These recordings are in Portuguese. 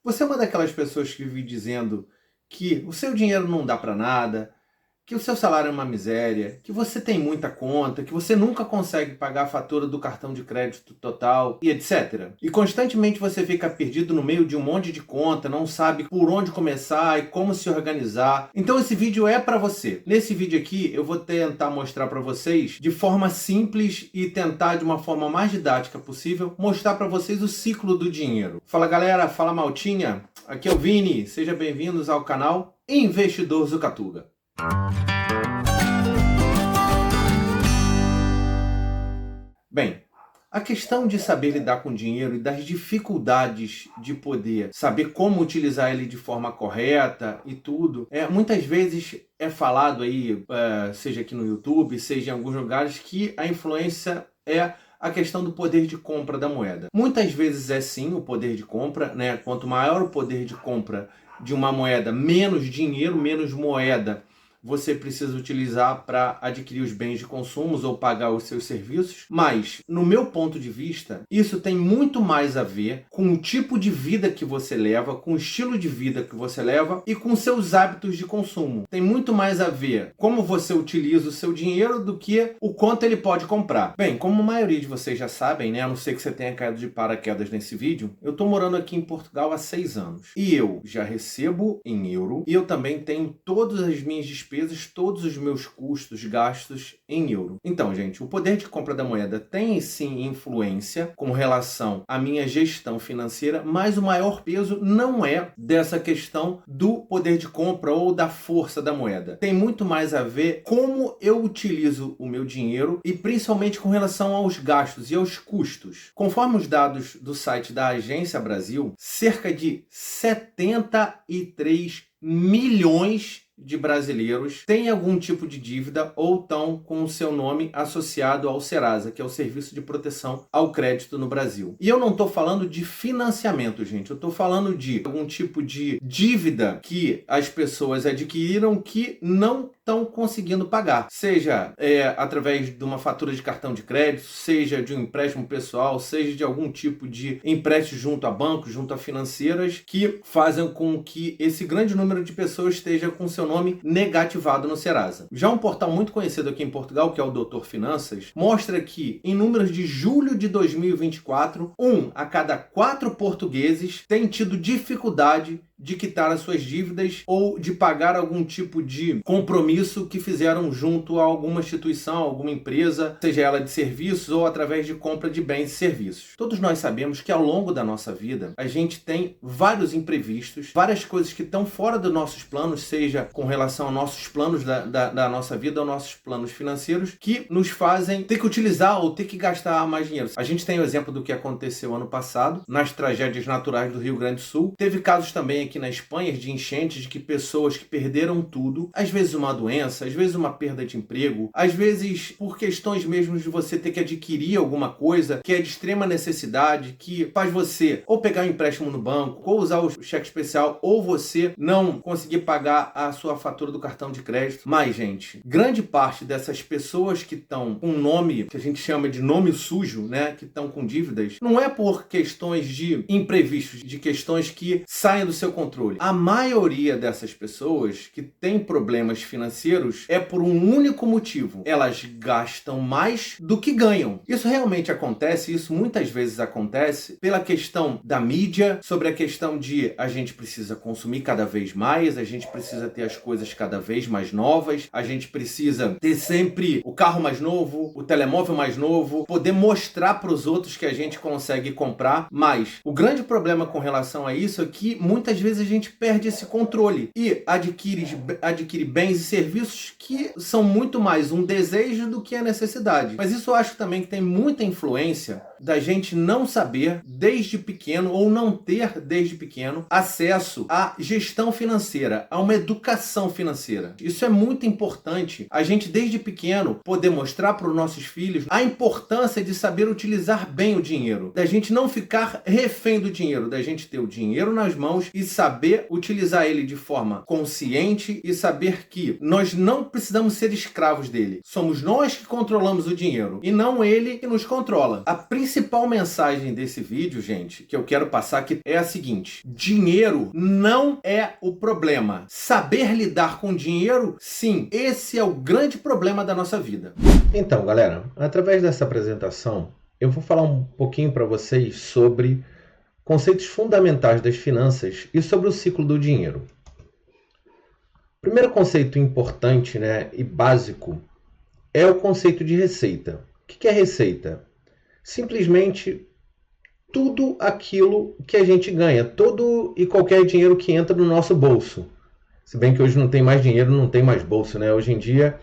Você é uma daquelas pessoas que vive dizendo que o seu dinheiro não dá para nada, que o seu salário é uma miséria, que você tem muita conta, que você nunca consegue pagar a fatura do cartão de crédito total e etc. E constantemente você fica perdido no meio de um monte de conta, não sabe por onde começar e como se organizar. Então esse vídeo é para você. Nesse vídeo aqui eu vou tentar mostrar para vocês de forma simples e tentar de uma forma mais didática possível mostrar para vocês o ciclo do dinheiro. Fala galera, fala Maltinha, aqui é o Vini, sejam bem-vindos ao canal Investidor Zucatuga. Bem, a questão de saber lidar com dinheiro e das dificuldades de poder saber como utilizar ele de forma correta e tudo, muitas vezes é falado aí, seja aqui no YouTube, seja em alguns lugares, que a influência é a questão do poder de compra da moeda. Muitas vezes é sim o poder de compra, né? Quanto maior o poder de compra de uma moeda, menos dinheiro, menos moeda você precisa utilizar para adquirir os bens de consumo ou pagar os seus serviços. Mas, no meu ponto de vista, isso tem muito mais a ver com o tipo de vida que você leva, com o estilo de vida que você leva e com seus hábitos de consumo. Tem muito mais a ver como você utiliza o seu dinheiro do que o quanto ele pode comprar. Bem, como a maioria de vocês já sabem, né, a não ser que você tenha caído de paraquedas nesse vídeo, eu estou morando aqui em Portugal há 6 anos. E eu já recebo em euro e eu também tenho todas as minhas despesas, todos os meus custos, gastos em euro. Então, gente, o poder de compra da moeda tem sim influência com relação à minha gestão financeira, mas o maior peso não é dessa questão do poder de compra ou da força da moeda. Tem muito mais a ver como eu utilizo o meu dinheiro e principalmente com relação aos gastos e aos custos. Conforme os dados do site da Agência Brasil, cerca de 73 milhões de brasileiros têm algum tipo de dívida ou estão com o seu nome associado ao Serasa, que é o Serviço de Proteção ao Crédito no Brasil. E eu não estou falando de financiamento, gente. Eu estou falando de algum tipo de dívida que as pessoas adquiriram que não estão conseguindo pagar. Seja através de uma fatura de cartão de crédito, seja de um empréstimo pessoal, seja de algum tipo de empréstimo junto a bancos, junto a financeiras, que fazem com que esse grande número de pessoas esteja com seu nome negativado no Serasa. Já um portal muito conhecido aqui em Portugal, que é o Doutor Finanças, mostra que em números de julho de 2024, 1 a cada 4 portugueses tem tido dificuldade de quitar as suas dívidas ou de pagar algum tipo de compromisso que fizeram junto a alguma instituição, alguma empresa, seja ela de serviços ou através de compra de bens e serviços. Todos nós sabemos que ao longo da nossa vida a gente tem vários imprevistos, várias coisas que estão fora dos nossos planos, seja com relação aos nossos planos da nossa vida, aos nossos planos financeiros, que nos fazem ter que utilizar ou ter que gastar mais dinheiro. A gente tem o exemplo do que aconteceu ano passado, nas tragédias naturais do Rio Grande do Sul. Teve casos também aqui na Espanha de enchentes, de que pessoas que perderam tudo, às vezes uma doença, às vezes uma perda de emprego, às vezes por questões mesmo de você ter que adquirir alguma coisa que é de extrema necessidade, que faz você ou pegar um empréstimo no banco, ou usar o cheque especial, ou você não conseguir pagar a sua fatura do cartão de crédito. Mas, gente, grande parte dessas pessoas que estão com nome, que a gente chama de nome sujo, né, que estão com dívidas, não é por questões de imprevistos, de questões que saem do seu controle. A maioria dessas pessoas que têm problemas financeiros é por um único motivo: elas gastam mais do que ganham. Isso realmente acontece, isso muitas vezes acontece pela questão da mídia, sobre a questão de a gente precisa consumir cada vez mais, a gente precisa ter as coisas cada vez mais novas, a gente precisa ter sempre o carro mais novo, o telemóvel mais novo, poder mostrar para os outros que a gente consegue comprar. Mas o grande problema com relação a isso é que muitas vezes a gente perde esse controle e adquire bens e serviços que são muito mais um desejo do que a necessidade. Mas isso eu acho também que tem muita influência da gente não saber desde pequeno ou não ter desde pequeno acesso à gestão financeira, a uma educação financeira. Isso é muito importante, a gente desde pequeno poder mostrar para os nossos filhos a importância de saber utilizar bem o dinheiro, da gente não ficar refém do dinheiro, da gente ter o dinheiro nas mãos e saber utilizar ele de forma consciente e saber que nós não precisamos ser escravos dele. Somos nós que controlamos o dinheiro e não ele que nos controla. A principal mensagem desse vídeo, gente, que eu quero passar aqui é a seguinte: dinheiro não é o problema. Saber lidar com dinheiro, sim, esse é o grande problema da nossa vida. Então, galera, através dessa apresentação, eu vou falar um pouquinho para vocês sobre conceitos fundamentais das finanças e sobre o ciclo do dinheiro. O primeiro conceito importante, e básico é o conceito de receita. O que é receita? Simplesmente tudo aquilo que a gente ganha, todo e qualquer dinheiro que entra no nosso bolso. Se bem que hoje não tem mais dinheiro, não tem mais bolso, Hoje em dia,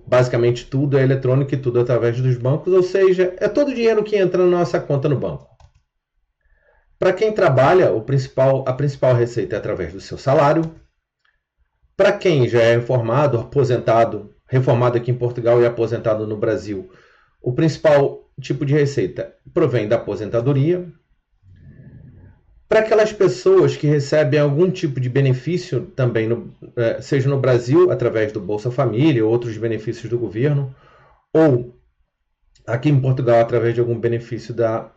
basicamente tudo é eletrônico e tudo através dos bancos, ou seja, é todo o dinheiro que entra na nossa conta no banco. Para quem trabalha, a principal receita é através do seu salário. Para quem já é formado, aposentado, reformado aqui em Portugal e aposentado no Brasil, o principal tipo de receita provém da aposentadoria. Para aquelas pessoas que recebem algum tipo de benefício também, seja no Brasil, através do Bolsa Família ou outros benefícios do governo, ou aqui em Portugal, através de algum benefício da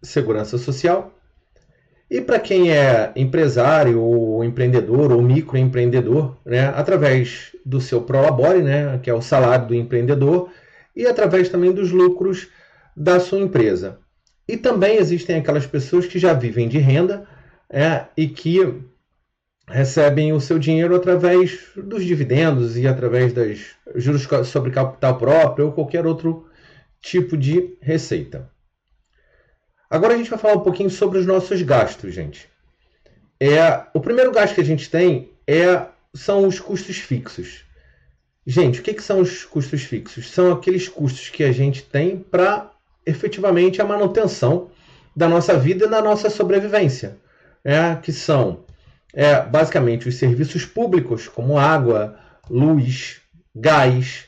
Segurança Social. E para quem é empresário, ou empreendedor, ou microempreendedor, através do seu prolabore, que é o salário do empreendedor, e através também dos lucros da sua empresa. E também existem aquelas pessoas que já vivem de renda e que recebem o seu dinheiro através dos dividendos e através dos juros sobre capital próprio ou qualquer outro tipo de receita. Agora a gente vai falar um pouquinho sobre os nossos gastos, gente. O primeiro gasto que a gente tem são os custos fixos. Gente, o que são os custos fixos? São aqueles custos que a gente tem para efetivamente a manutenção da nossa vida e da nossa sobrevivência. Que são basicamente os serviços públicos, como água, luz, gás,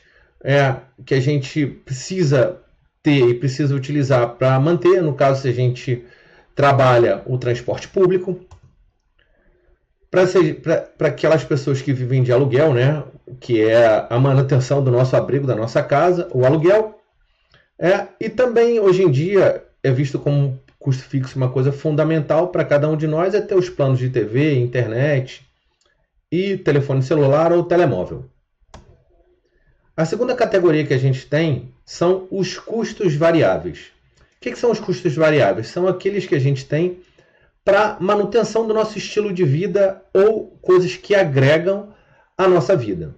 que a gente precisa ter e precisa utilizar para manter, no caso, se a gente trabalha o transporte público. Para aquelas pessoas que vivem de aluguel, que é a manutenção do nosso abrigo, da nossa casa, o aluguel. E também, hoje em dia, é visto como custo fixo uma coisa fundamental para cada um de nós, é ter os planos de TV, internet e telefone celular ou telemóvel. A segunda categoria que a gente tem são os custos variáveis. O que são os custos variáveis? São aqueles que a gente tem para manutenção do nosso estilo de vida ou coisas que agregam a nossa vida.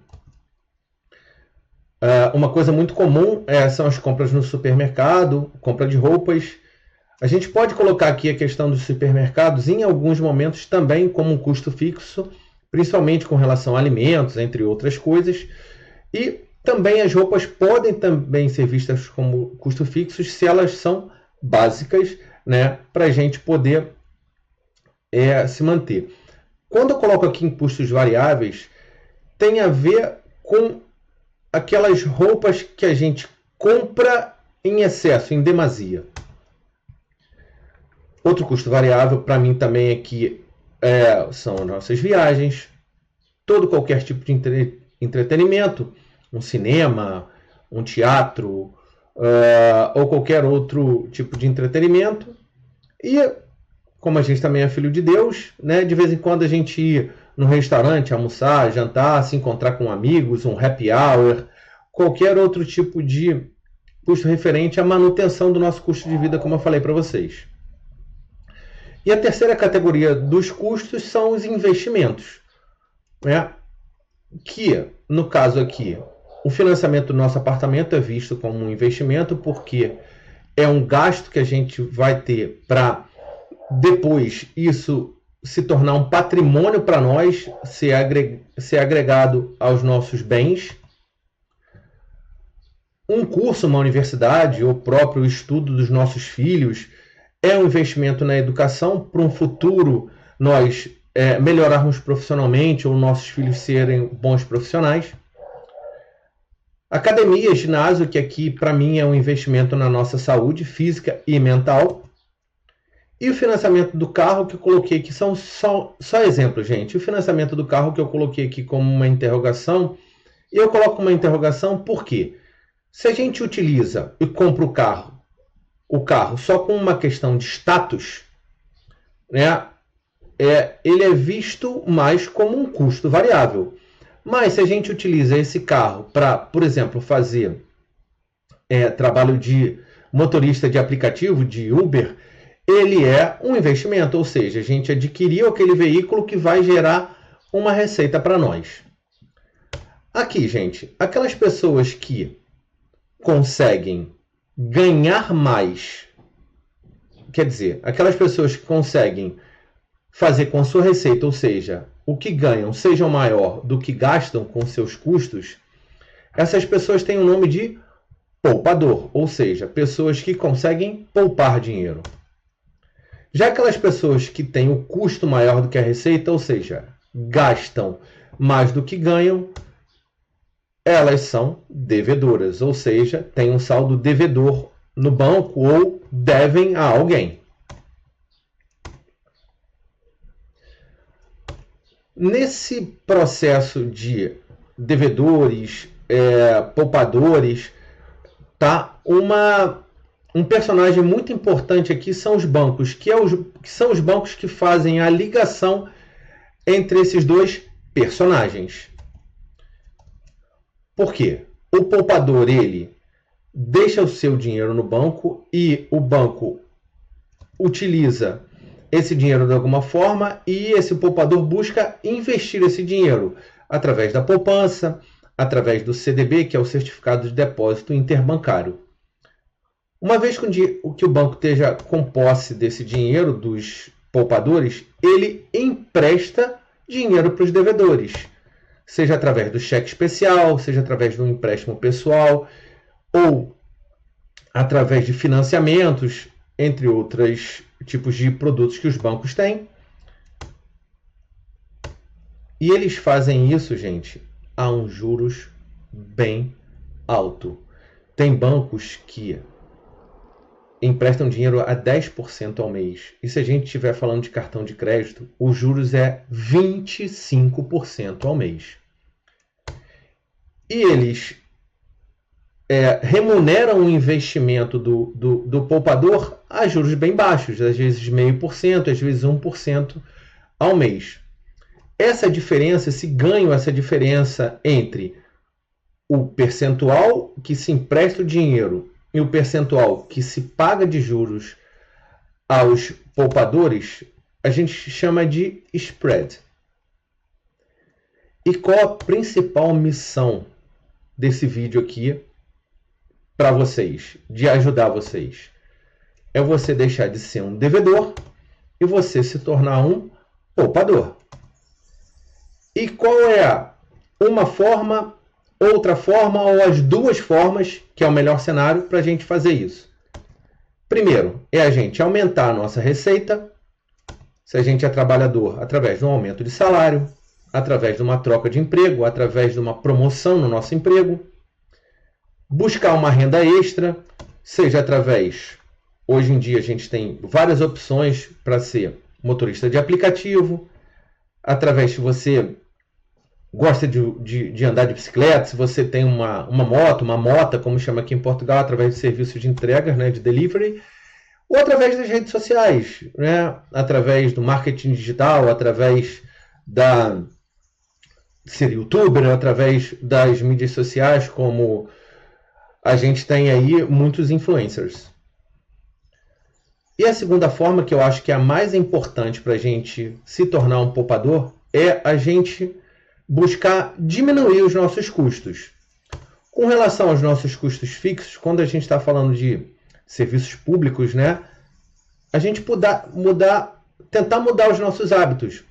Uma coisa muito comum são as compras no supermercado, compra de roupas. A gente pode colocar aqui a questão dos supermercados em alguns momentos também como um custo fixo, principalmente com relação a alimentos, entre outras coisas. E também as roupas podem também ser vistas como custo fixos se elas são básicas, para a gente poder se manter. Quando eu coloco aqui em custos variáveis, tem a ver com aquelas roupas que a gente compra em excesso, em demasia. Outro custo variável para mim também aqui são nossas viagens, qualquer tipo de entretenimento, um cinema, um teatro ou qualquer outro tipo de entretenimento. E como a gente também é filho de Deus, de vez em quando a gente ir no restaurante, almoçar, jantar, se encontrar com amigos, um happy hour, qualquer outro tipo de custo referente à manutenção do nosso custo de vida, como eu falei para vocês. E a terceira categoria dos custos são os investimentos, que, no caso aqui, o financiamento do nosso apartamento é visto como um investimento porque é um gasto que a gente vai ter para depois isso se tornar um patrimônio para nós, ser agregado aos nossos bens. Um curso, uma universidade, ou o próprio estudo dos nossos filhos é um investimento na educação para um futuro nós melhorarmos profissionalmente ou nossos filhos serem bons profissionais. Academia, ginásio, que aqui para mim é um investimento na nossa saúde física e mental. E o financiamento do carro que eu coloquei aqui são só exemplos, gente. O financiamento do carro que eu coloquei aqui como uma interrogação, e eu coloco uma interrogação porque se a gente utiliza e compra o carro só com uma questão de status, né, ele é visto mais como um custo variável. Mas se a gente utiliza esse carro para, por exemplo, fazer trabalho de motorista de aplicativo, de Uber, ele é um investimento, ou seja, a gente adquiriu aquele veículo que vai gerar uma receita para nós. Aqui, gente, aquelas pessoas que conseguem ganhar mais, quer dizer, aquelas pessoas que conseguem fazer com a sua receita, ou seja, o que ganham seja maior do que gastam com seus custos, essas pessoas têm o nome de poupador, ou seja, pessoas que conseguem poupar dinheiro. Já aquelas pessoas que têm o custo maior do que a receita, ou seja, gastam mais do que ganham, elas são devedoras, ou seja, têm um saldo devedor no banco ou devem a alguém. Nesse processo de devedores, poupadores, tá? Um personagem muito importante aqui são os bancos, que são os bancos que fazem a ligação entre esses dois personagens. Por quê? O poupador, ele deixa o seu dinheiro no banco e o banco utiliza esse dinheiro de alguma forma e esse poupador busca investir esse dinheiro através da poupança, através do CDB, que é o Certificado de Depósito Interbancário. Uma vez que o banco esteja com posse desse dinheiro dos poupadores, ele empresta dinheiro para os devedores, seja através do cheque especial, seja através do empréstimo pessoal ou através de financiamentos, entre outros tipos de produtos que os bancos têm. E eles fazem isso, gente, a um juros bem alto. Tem bancos que emprestam dinheiro a 10% ao mês. E se a gente estiver falando de cartão de crédito, os juros é 25% ao mês. E eles remuneram o investimento do poupador a juros bem baixos, às vezes 0,5%, às vezes 1% ao mês. Essa diferença, esse ganho, essa diferença entre o percentual que se empresta o dinheiro e o percentual que se paga de juros aos poupadores, a gente chama de spread. E qual a principal missão desse vídeo aqui para vocês, de ajudar vocês? É você deixar de ser um devedor e você se tornar um poupador. E qual é uma forma, outra forma ou as duas formas, que é o melhor cenário para a gente fazer isso? Primeiro, é a gente aumentar a nossa receita, se a gente é trabalhador, através de um aumento de salário, através de uma troca de emprego, através de uma promoção no nosso emprego, buscar uma renda extra, seja através, hoje em dia a gente tem várias opções para ser motorista de aplicativo, através de você gosta de andar de bicicleta, se você tem uma moto, uma mota, como chama aqui em Portugal, através de serviços de entregas, né, de delivery, ou através das redes sociais, né, através do marketing digital, através de ser youtuber, através das mídias sociais, como a gente tem aí muitos influencers. E a segunda forma, que eu acho que é a mais importante para a gente se tornar um poupador, é a gente buscar diminuir os nossos custos. Com relação aos nossos custos fixos, quando a gente está falando de serviços públicos, né, a gente tentar mudar os nossos hábitos,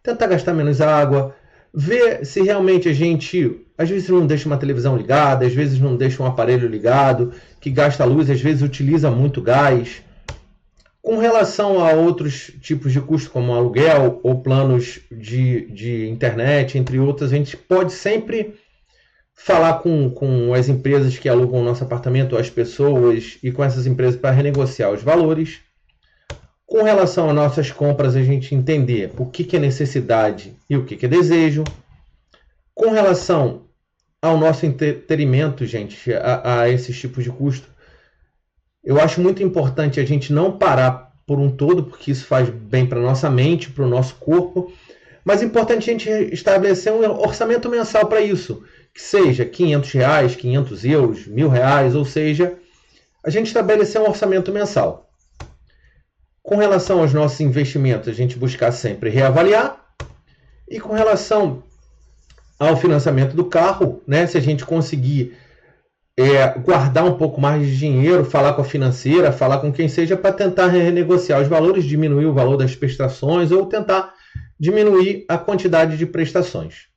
tentar gastar menos água, ver se realmente a gente, às vezes não deixa uma televisão ligada, às vezes não deixa um aparelho ligado, que gasta luz, às vezes utiliza muito gás. Com relação a outros tipos de custo, como aluguel ou planos de internet, entre outros, a gente pode sempre falar com as empresas que alugam o nosso apartamento, as pessoas, e com essas empresas para renegociar os valores. Com relação às nossas compras, a gente entender o que é necessidade e o que é desejo. Com relação ao nosso entretenimento, gente, a esses tipos de custo, eu acho muito importante a gente não parar por um todo, porque isso faz bem para a nossa mente, para o nosso corpo, mas é importante a gente estabelecer um orçamento mensal para isso, que seja R$ 500, 500 euros, R$ 1.000, ou seja, a gente estabelecer um orçamento mensal. Com relação aos nossos investimentos, a gente buscar sempre reavaliar. E com relação ao financiamento do carro, né, se a gente conseguir guardar um pouco mais de dinheiro, falar com a financeira, falar com quem seja para tentar renegociar os valores, diminuir o valor das prestações ou tentar diminuir a quantidade de prestações.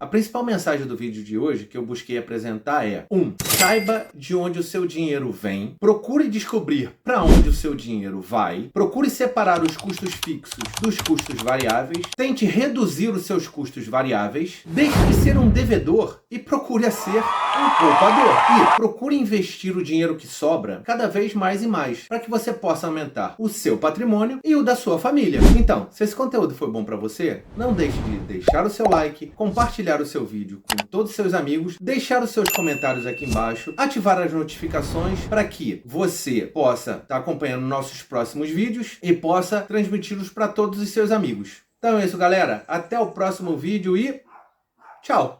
A principal mensagem do vídeo de hoje que eu busquei apresentar é: 1. Saiba de onde o seu dinheiro vem. Procure descobrir para onde o seu dinheiro vai. Procure separar os custos fixos dos custos variáveis. Tente reduzir os seus custos variáveis. Deixe de ser um devedor e procure a ser um poupador. E procure investir o dinheiro que sobra cada vez mais e mais, para que você possa aumentar o seu patrimônio e o da sua família. Então, se esse conteúdo foi bom para você, não deixe de deixar o seu like, compartilhar o seu vídeo com todos os seus amigos, deixar os seus comentários aqui embaixo, ativar as notificações para que você possa estar acompanhando nossos próximos vídeos e possa transmiti-los para todos os seus amigos. Então é isso, galera. Até o próximo vídeo e tchau!